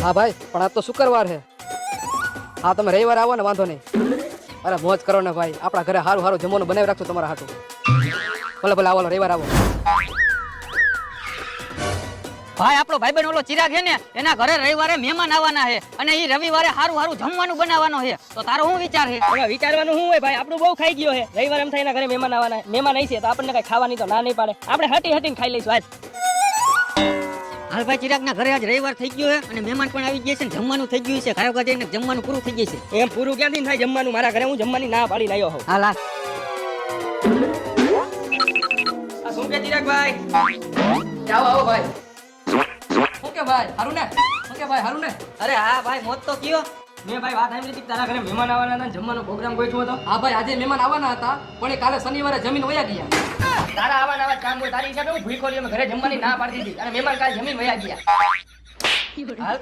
હા ભાઈ, પણ આજ તો શુક્રવાર છે. હા, તમે રવિવારે આવો ને, વાંધો નહીં. અરે મોજ કરો ને ભાઈ, આપણા ઘરે સારું સારું જમવાનું બનાવી રાખજો તમારા હાટું. ભલે ભલે આવો, રવિવારે આવો. ભાઈ આપણો ભાઈબંધ ઓલો ચિરાગ છે ને, એના ઘરે રવિવારે મહેમાન આવવાના છે અને એ રવિવારે સારું સારું જમવાનું બનાવવાનો છે. તો તારો શું વિચાર છે? હવે વિચારવાનું શું હોય ભાઈ, આપણું બહુ ખાઈ ગયો છે. રવિવાર એમ થાય એના ઘરે મહેમાન આવવાના, મહેમાન આવી છે તો આપણને કઈ ખાવાની તો ના નહીં પાડે. આપણે હટી હટીને ખાઈ લઈશું આજ. હાલ ભાઈ, ચિરાગ ના ઘરે આજ રવિવાર થઈ ગયો છે અને મહેમાન પણ આવી ગયા છે ને જમવાનું થઈ ગયું છે. ઘરે જઈને જમવાનું પૂરું થઈ ગયું છે. એમ પૂરું ક્યાંથી થાય જમવાનું? મારા ઘરે હું જમવાની ના પાડી લાવ્યો હોઉં. હાલ હાલ. આ શું કે ચિરાગભાઈ? આવો આવો ભાઈ. શું કે ભાઈ, હારું ને? શું કે ભાઈ, હારું ને? અરે હા ભાઈ, મોત તો કયો. મેં ભાઈ વાત સાંભળી હતી કે તારા ઘરે મહેમાન આવવાના હતા, જમવાનો પ્રોગ્રામ ગોઠવ્યો હતો. હા ભાઈ, આજે મહેમાન આવવાના હતા, પણ એ કાલે શનિવારે જમીન વયા ગયા. તારા આવવાના આવા કામ હોય, તારી હિસાબે હું ભૂખો રહ્યો, ઘરે જમવાની ના પાડી દીધી અને મહેમાન કાલે જમીન વયા ગયા. હાલ